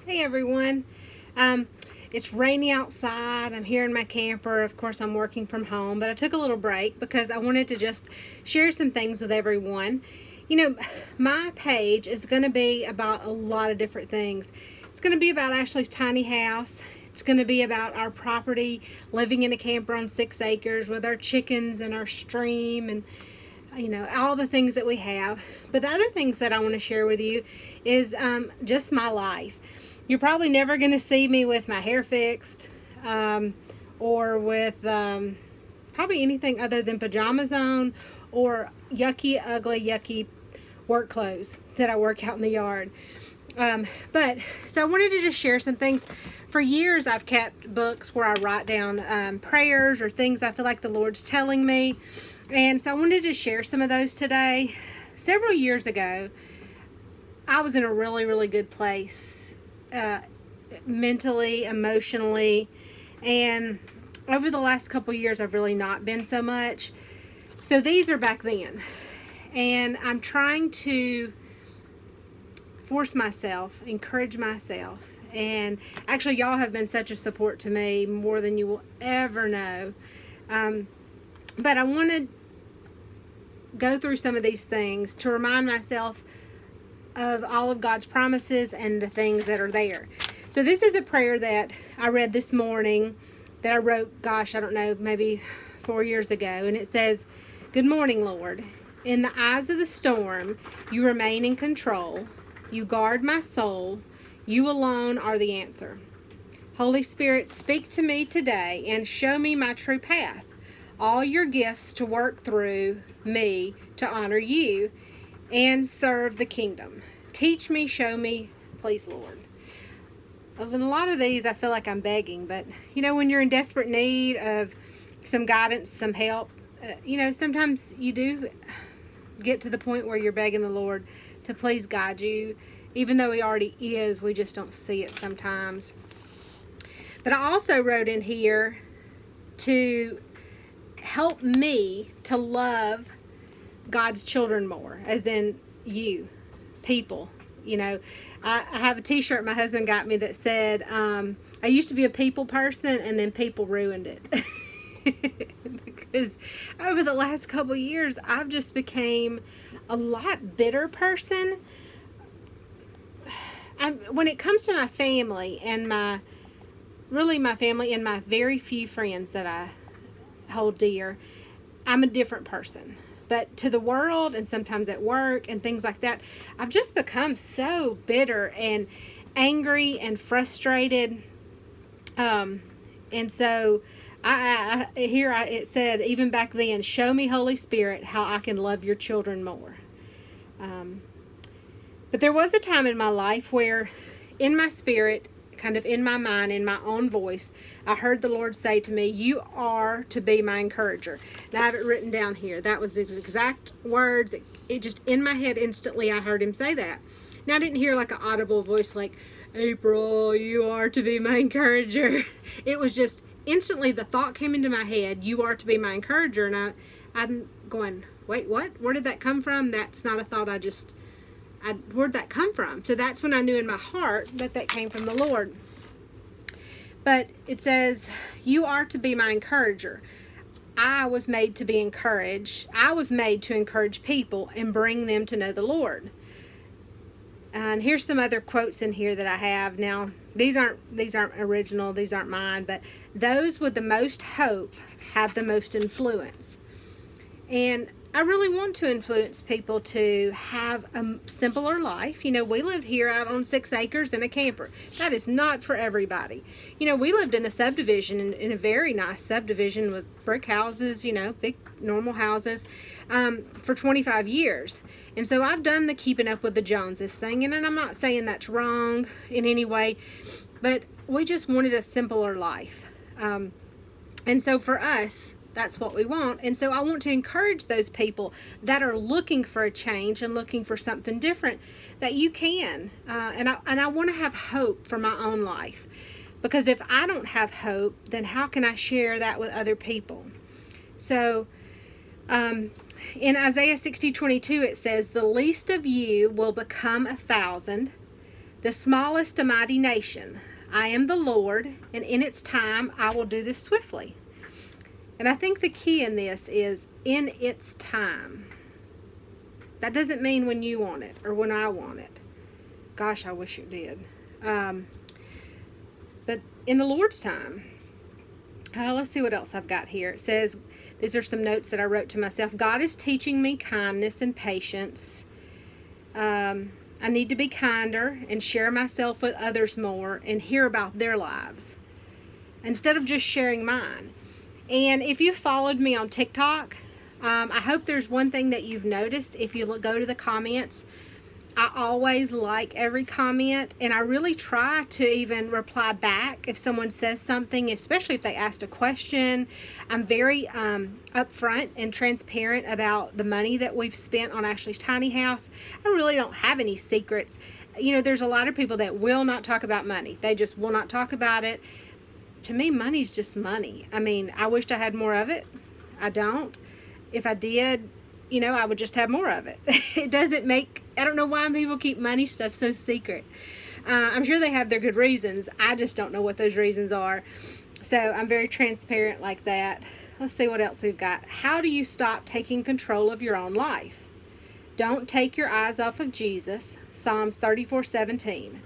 Hey everyone. Um, it's rainy outside. I'm here in my camper. Of course, I'm working from home, but I took a little break because I wanted to just share some things with everyone. You know, my page is going to be about a lot of different things. It's going to be about Ashley's tiny house. It's going to be about our property, living in a camper on 6 acres with our chickens and our stream and all the things that we have. But the other things that I want to share with you is just my life. You're probably never going to see me with my hair fixed or with probably anything other than pajamas on or yucky, ugly, yucky work clothes that I work out in the yard. So I wanted to just share some things. For years, I've kept books where I write down prayers or things I feel like the Lord's telling me. And so I wanted to share some of those today. Several years ago, I was in a really, really good place mentally, emotionally, and over the last couple years, I've really not been so much. So these are back then. And I'm trying to force myself, encourage myself. And actually, y'all have been such a support to me, more than you will ever know. But I want to go through some of these things to remind myself of all of God's promises and the things that are there. So this is a prayer that I read this morning that I wrote, gosh, I don't know, maybe 4 years ago. And it says, "Good morning, Lord. In the eyes of the storm, you remain in control. You guard my soul. You alone are the answer. Holy Spirit, speak to me today and show me my true path. All your gifts to work through me to honor you and serve the kingdom. Teach me, show me, please, Lord." In a lot of these, I feel like I'm begging, but when you're in desperate need of some guidance, some help, sometimes you do get to the point where you're begging the Lord to please guide you, even though He already is. We just don't see it sometimes. But I also wrote in here to help me to love God's children more, as in you, people. I have a t-shirt my husband got me that said, I used to be a people person and then people ruined it. Because over the last couple of years, I've just became a lot bitter person. When it comes to my family and my family and my very few friends that I hold dear, I'm a different person. But to the world and sometimes at work and things like that, I've just become so bitter and angry and frustrated. And so it said, even back then, show me, Holy Spirit, how I can love your children more. But there was a time in my life where in my spirit, kind of in my mind, in my own voice, I heard the Lord say to me, you are to be my encourager. And I have it written down here. That was his exact words. It just in my head instantly I heard him say that. Now I didn't hear like an audible voice like, April, you are to be my encourager. It was just instantly the thought came into my head, you are to be my encourager. And I'm going, wait, what? Where did that come from? That's not a thought where'd that come from? So that's when I knew in my heart that came from the Lord. But it says, you are to be my encourager. I was made to be encouraged. I was made to encourage people and bring them to know the Lord. And here's some other quotes in here that I have. Now, these aren't original, these aren't mine, but those with the most hope have the most influence. And I really want to influence people to have a simpler life. We live here out on 6 acres in a camper. That is not for everybody. We lived in a subdivision, in a very nice subdivision with brick houses, big normal houses, for 25 years. And so I've done the keeping up with the Joneses thing, and I'm not saying that's wrong in any way, but we just wanted a simpler life. And so for us, that's what we want. And so I want to encourage those people that are looking for a change and looking for something different, that you can. And I want to have hope for my own life. Because if I don't have hope, then how can I share that with other people? So in Isaiah 60:22, it says, the least of you will become 1,000, the smallest a mighty nation. I am the Lord, and in its time I will do this swiftly. And I think the key in this is in its time. That doesn't mean when you want it or when I want it. Gosh, I wish it did. But in the Lord's time. Let's see what else I've got here. It says, these are some notes that I wrote to myself. God is teaching me kindness and patience. I need to be kinder and share myself with others more and hear about their lives instead of just sharing mine. And if you followed me on TikTok, I hope there's one thing that you've noticed. If you go to the comments, I always like every comment, and I really try to even reply back if someone says something, especially if they asked a question. I'm very upfront and transparent about the money that we've spent on Ashley's tiny house. I really don't have any secrets. You know, there's a lot of people that will not talk about money. They just will not talk about it. To me, money's just money. I mean, I wished I had more of it. I don't. If I did, you know, I would just have more of it. It doesn't make, I don't know why people keep money stuff so secret. I'm sure they have their good reasons. I just don't know what those reasons are. So I'm very transparent like that. Let's see what else we've got. How do you stop taking control of your own life? Don't take your eyes off of Jesus. Psalms 34:17.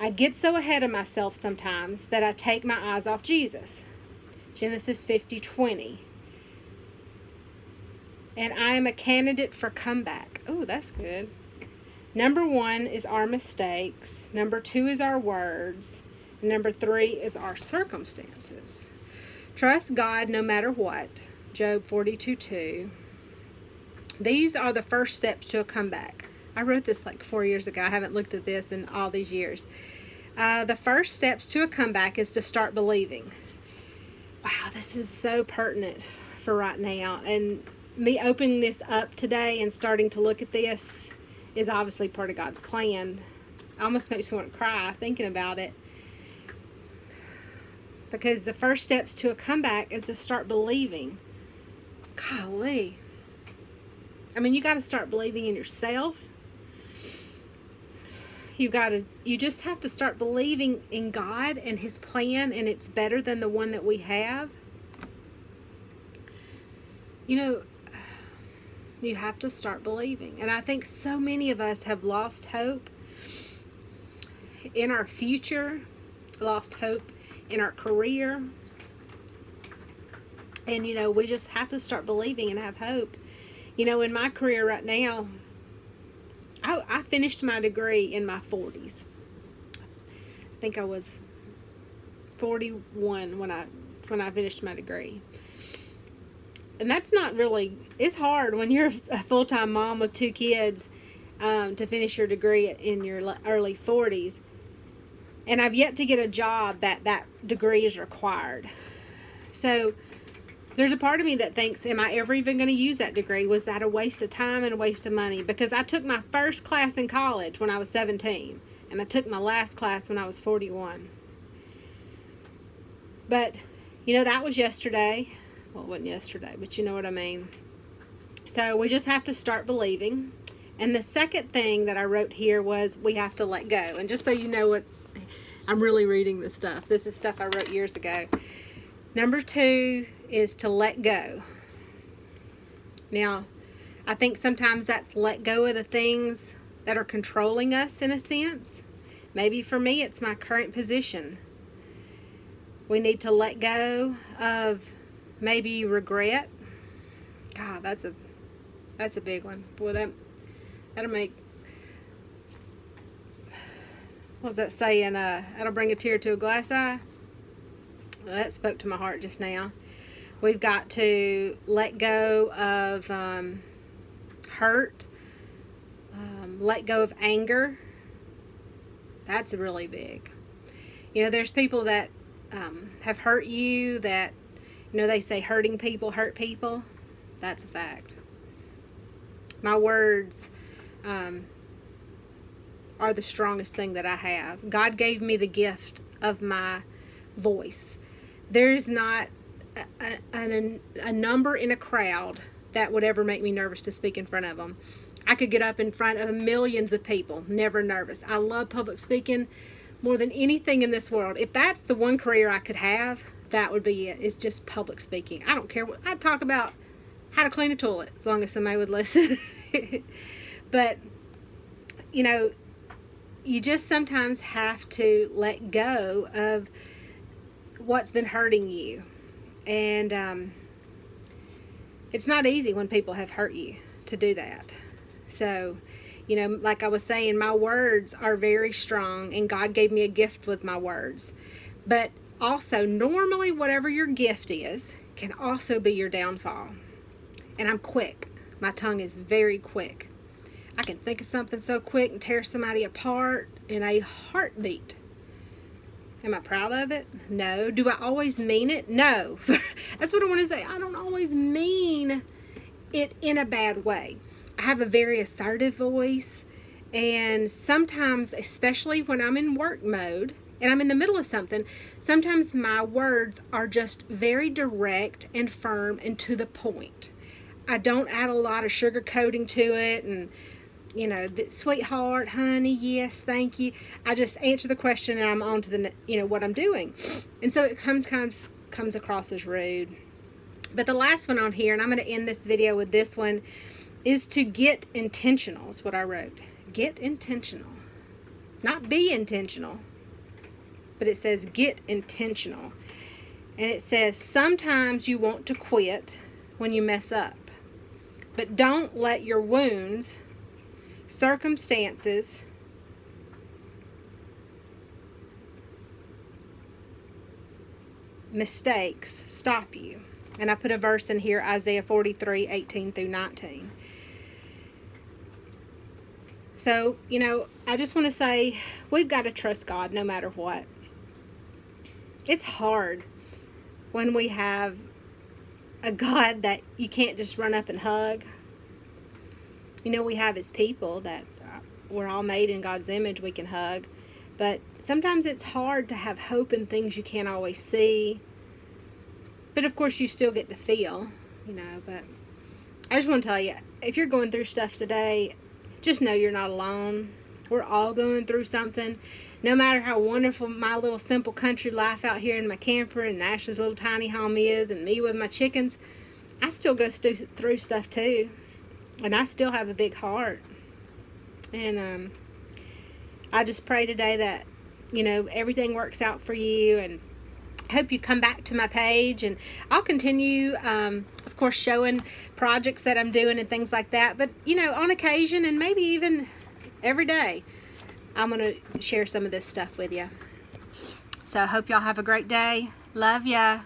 I get so ahead of myself sometimes that I take my eyes off Jesus. Genesis 50:20. And I am a candidate for comeback. Oh, that's good. Number 1 is our mistakes. Number 2 is our words. And number 3 is our circumstances. Trust God no matter what. Job 42:2. These are the first steps to a comeback. I wrote this like 4 years ago. I haven't looked at this in all these years. The first steps to a comeback is to start believing. Wow, this is so pertinent for right now. And me opening this up today and starting to look at this is obviously part of God's plan. It almost makes me want to cry thinking about it. Because the first steps to a comeback is to start believing. Golly. I mean, you got to start believing in yourself. You just have to start believing in God and His plan, and it's better than the one that we have. You know, you have to start believing. And I think so many of us have lost hope in our future, lost hope in our career. And, you know, we just have to start believing and have hope. You know, in my career right now, I finished my degree in my 40s. I think I was 41 when I finished my degree. And that's not really, it's hard when you're a full-time mom with 2 kids to finish your degree in your early 40s. And I've yet to get a job that degree is required. So there's a part of me that thinks, am I ever even going to use that degree? Was that a waste of time and a waste of money? Because I took my first class in college when I was 17. And I took my last class when I was 41. But, you know, that was yesterday. Well, it wasn't yesterday, but you know what I mean. So we just have to start believing. And the second thing that I wrote here was we have to let go. And just so you know what, I'm really reading this stuff. This is stuff I wrote years ago. Number 2 is to let go. Now, I think sometimes that's let go of the things that are controlling us in a sense. Maybe for me, it's my current position. We need to let go of maybe regret. God, that's a big one. Boy, that'll make, what's that saying? That'll bring a tear to a glass eye. Well, that spoke to my heart just now. We've got to let go of hurt, let go of anger. That's really big. You know, there's people that have hurt you that, you know, they say hurting people hurt people. That's a fact. My words are the strongest thing that I have. God gave me the gift of my voice. There's not a number in a crowd that would ever make me nervous to speak in front of them. I could get up in front of millions of people, never nervous. I love public speaking more than anything in this world. If that's the one career I could have, that would be it. It's just public speaking. I don't care what I'd talk about, how to clean a toilet, as long as somebody would listen. But you know, you just sometimes have to let go of what's been hurting you. And it's not easy when people have hurt you to do that. So, you know, like I was saying, my words are very strong, and God gave me a gift with my words. But also, normally, whatever your gift is can also be your downfall. And I'm quick. My tongue is very quick. I can think of something so quick and tear somebody apart in a heartbeat. Am I proud of it? No. Do I always mean it? No. That's what I want to say. I don't always mean it in a bad way. I have a very assertive voice, and sometimes, especially when I'm in work mode and I'm in the middle of something, sometimes my words are just very direct and firm and to the point. I don't add a lot of sugar coating to it and, you know, sweetheart, honey, yes, thank you. I just answer the question and I'm on to the, you know, what I'm doing. And so it sometimes comes across as rude. But the last one on here, and I'm going to end this video with this one, is to get intentional, is what I wrote. Get intentional. Not be intentional, but it says get intentional. And it says sometimes you want to quit when you mess up. But don't let your wounds, circumstances, mistakes stop you. And I put a verse in here, Isaiah 43:18-19. So, you know, I just want to say we've got to trust God no matter what. It's hard when we have a God that you can't just run up and hug. You know, we have His people that we're all made in God's image, we can hug. But sometimes it's hard to have hope in things you can't always see. But of course you still get to feel, you know. But I just want to tell you, if you're going through stuff today, just know you're not alone. We're all going through something. No matter how wonderful my little simple country life out here in my camper and Ashley's little tiny home is, and me with my chickens, I still go through stuff too. And I still have a big heart. And I just pray today that, you know, everything works out for you, and hope you come back to my page, and I'll continue, of course, showing projects that I'm doing and things like that. But, you know, on occasion, and maybe even every day, I'm going to share some of this stuff with you. So I hope y'all have a great day. Love ya.